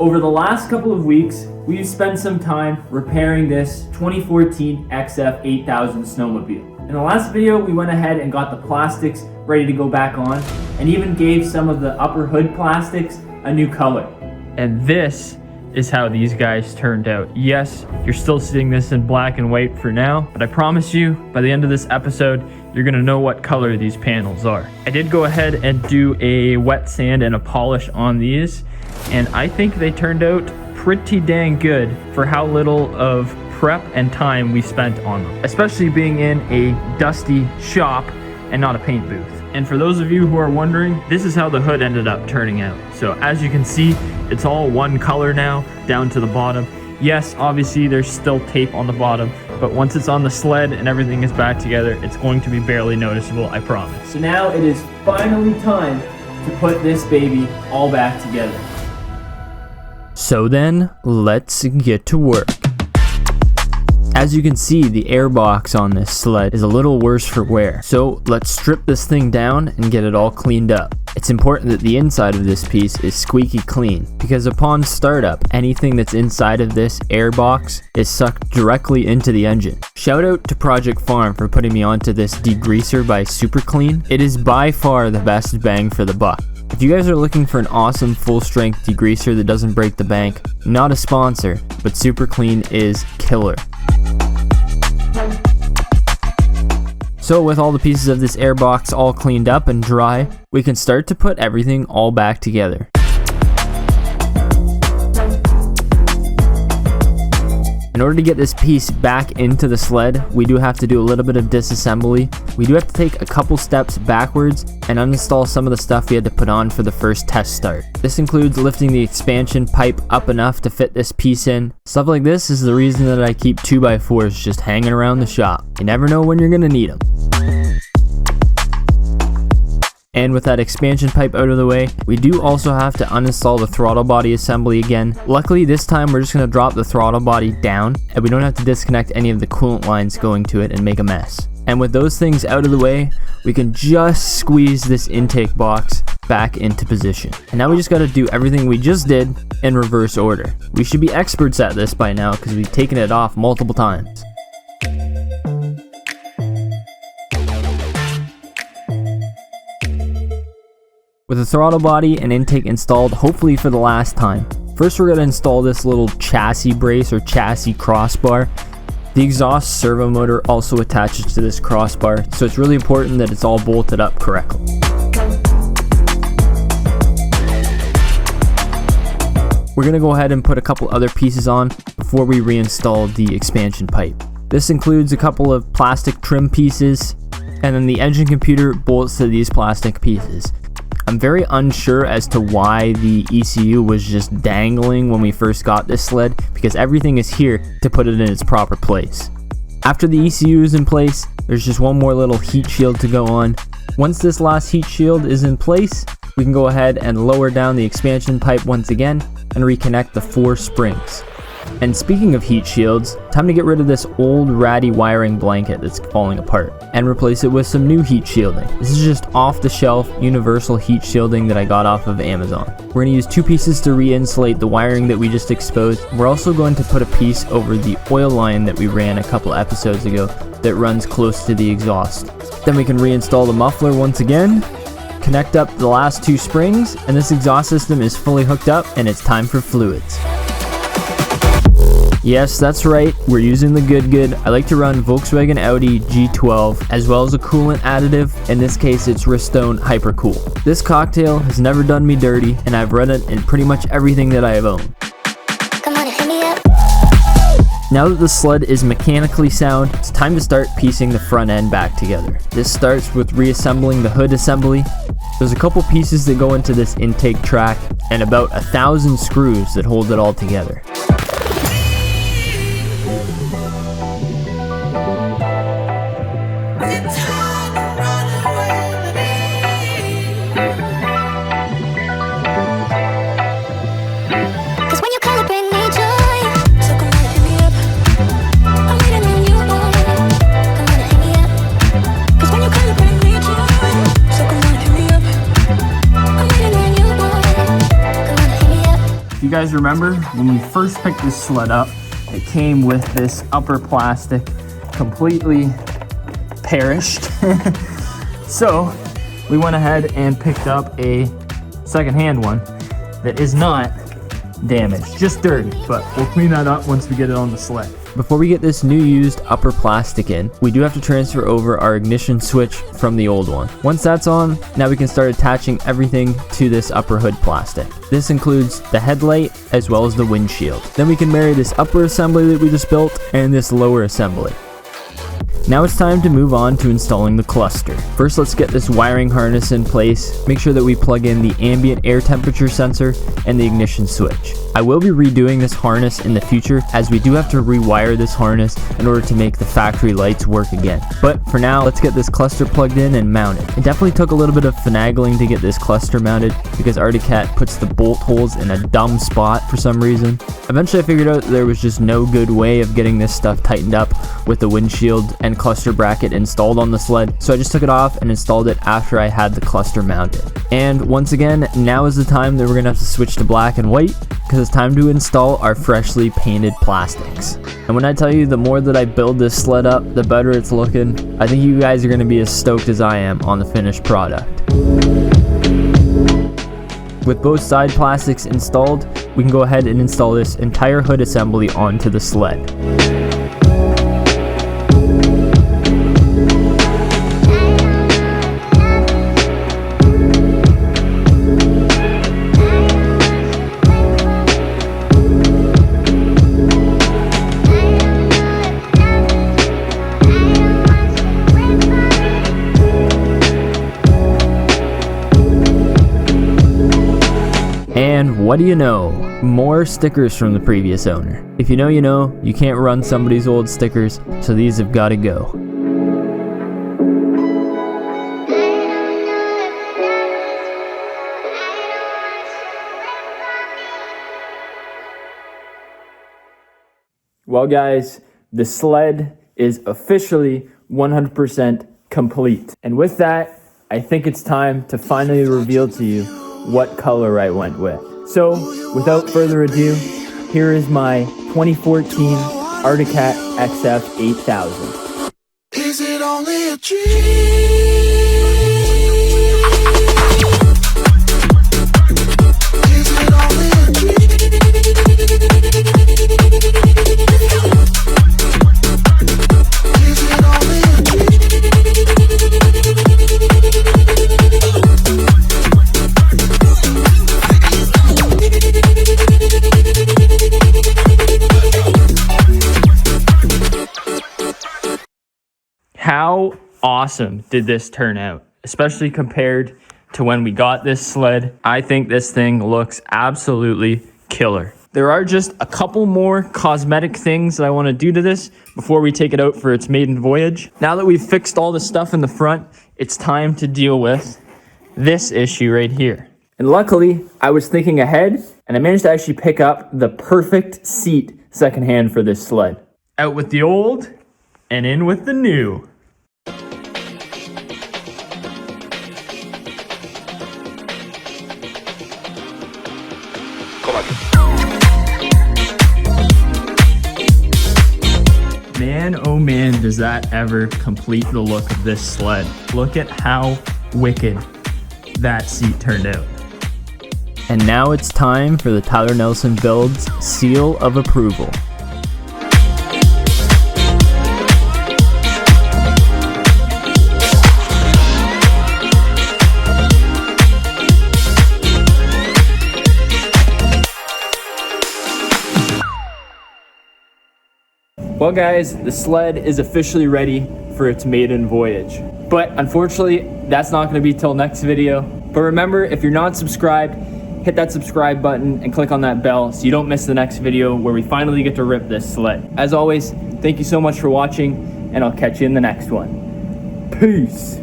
Over the last couple of weeks, we've spent some time repairing this 2014 XF 8000 snowmobile. In the last video, we went ahead and got the plastics ready to go back on, and even gave some of the upper hood plastics a new color. And this is how these guys turned out. Yes, you're still seeing this in black and white for now, but I promise you, by the end of this episode, you're gonna know what color these panels are. I did go ahead and do a wet sand and a polish on these, and I think they turned out pretty dang good for how little of prep and time we spent on them, especially being in a dusty shop and not a paint booth. And for those of you who are wondering, this is how the hood ended up turning out. So as you can see, it's all one color now, down to the bottom. Yes, obviously there's still tape on the bottom, but once it's on the sled and everything is back together, it's going to be barely noticeable, I promise. So now it is finally time to put this baby all back together. So then, let's get to work. As you can see, the airbox on this sled is a little worse for wear. So let's strip this thing down and get it all cleaned up. It's important that the inside of this piece is squeaky clean, because upon startup, anything that's inside of this airbox is sucked directly into the engine. Shout out to Project Farm for putting me onto this degreaser by Super Clean. It is by far the best bang for the buck. If you guys are looking for an awesome full-strength degreaser that doesn't break the bank, not a sponsor, but Super Clean is killer. So with all the pieces of this airbox all cleaned up and dry, we can start to put everything all back together. In order to get this piece back into the sled, we do have to do a little bit of disassembly. We do have to take a couple steps backwards and uninstall some of the stuff we had to put on for the first test start. This includes lifting the expansion pipe up enough to fit this piece in. Stuff like this is the reason that I keep 2x4s just hanging around the shop. You never know when you're gonna need them. And with that expansion pipe out of the way, we do also have to uninstall the throttle body assembly again. Luckily this time we're just going to drop the throttle body down, and we don't have to disconnect any of the coolant lines going to it and make a mess. And with those things out of the way, we can just squeeze this intake box back into position. And now we just got to do everything we just did in reverse order. We should be experts at this by now because we've taken it off multiple times. With the throttle body and intake installed, hopefully for the last time, first we're going to install this little chassis brace or chassis crossbar. The exhaust servo motor also attaches to this crossbar, so it's really important that it's all bolted up correctly. We're going to go ahead and put a couple other pieces on before we reinstall the expansion pipe. This includes a couple of plastic trim pieces, and then the engine computer bolts to these plastic pieces. I'm very unsure as to why the ECU was just dangling when we first got this sled, because everything is here to put it in its proper place. After the ECU is in place, there's just one more little heat shield to go on. Once this last heat shield is in place, we can go ahead and lower down the expansion pipe once again and reconnect the 4 springs. And speaking of heat shields, time to get rid of this old ratty wiring blanket that's falling apart and replace it with some new heat shielding. This is just off the shelf universal heat shielding that I got off of Amazon. We're going to use 2 pieces to re-insulate the wiring that we just exposed. We're also going to put a piece over the oil line that we ran a couple episodes ago that runs close to the exhaust. Then we can reinstall the muffler once again, connect up the last 2 springs, and this exhaust system is fully hooked up and it's time for fluids. Yes, that's right, we're using the good. I like to run Volkswagen Audi G12 as well as a coolant additive. In this case, it's Restone Hypercool. This cocktail has never done me dirty, and I've run it in pretty much everything that I have owned. Come on, hit me up. Now that the sled is mechanically sound, it's time to start piecing the front end back together. This starts with reassembling the hood assembly. There's a couple pieces that go into this intake track and about 1,000 screws that hold it all together. guys remember when we first picked this sled up, it came with this upper plastic completely perished. So we went ahead and picked up a secondhand one that is not damaged, just dirty, but we'll clean that up once we get it on the sled. Before we get this new used upper plastic in, we do have to transfer over our ignition switch from the old one. Once that's on, now we can start attaching everything to this upper hood plastic. This includes the headlight as well as the windshield. Then we can marry this upper assembly that we just built and this lower assembly. Now it's time to move on to installing the cluster. First, let's get this wiring harness in place. Make sure that we plug in the ambient air temperature sensor and the ignition switch. I will be redoing this harness in the future, as we do have to rewire this harness in order to make the factory lights work again. But for now, let's get this cluster plugged in and mounted. It definitely took a little bit of finagling to get this cluster mounted because Arctic Cat puts the bolt holes in a dumb spot for some reason. Eventually I figured out there was just no good way of getting this stuff tightened up with the windshield and cluster bracket installed on the sled, so I just took it off and installed it after I had the cluster mounted. And once again, now is the time that we're gonna have to switch to black and white because it's time to install our freshly painted plastics. And when I tell you the more that I build this sled up, the better it's looking, I think you guys are gonna be as stoked as I am on the finished product. With both side plastics installed, we can go ahead and install this entire hood assembly onto the sled. And what do you know? More stickers from the previous owner. If you know, you know. You can't run somebody's old stickers, so these have got to go. Well guys, the sled is officially 100% complete. And with that, I think it's time to finally reveal to you what color I went with. So, without further ado, here is my 2014 Arctic Cat XF 8000. Is it only a dream? Is it only a dream? Is it only a dream? How awesome did this turn out? Especially compared to when we got this sled. I think this thing looks absolutely killer. There are just a couple more cosmetic things that I want to do to this before we take it out for its maiden voyage. Now that we've fixed all the stuff in the front, it's time to deal with this issue right here. And luckily, I was thinking ahead, and I managed to actually pick up the perfect seat secondhand for this sled. Out with the old, and in with the new. Man, oh man, does that ever complete the look of this sled. Look at how wicked that seat turned out. And now it's time for the Tyler Nelson Builds Seal of Approval. Well guys, the sled is officially ready for its maiden voyage. But unfortunately, that's not going to be till next video. But remember, if you're not subscribed, hit that subscribe button and click on that bell so you don't miss the next video where we finally get to rip this sled. As always, thank you so much for watching, and I'll catch you in the next one. Peace!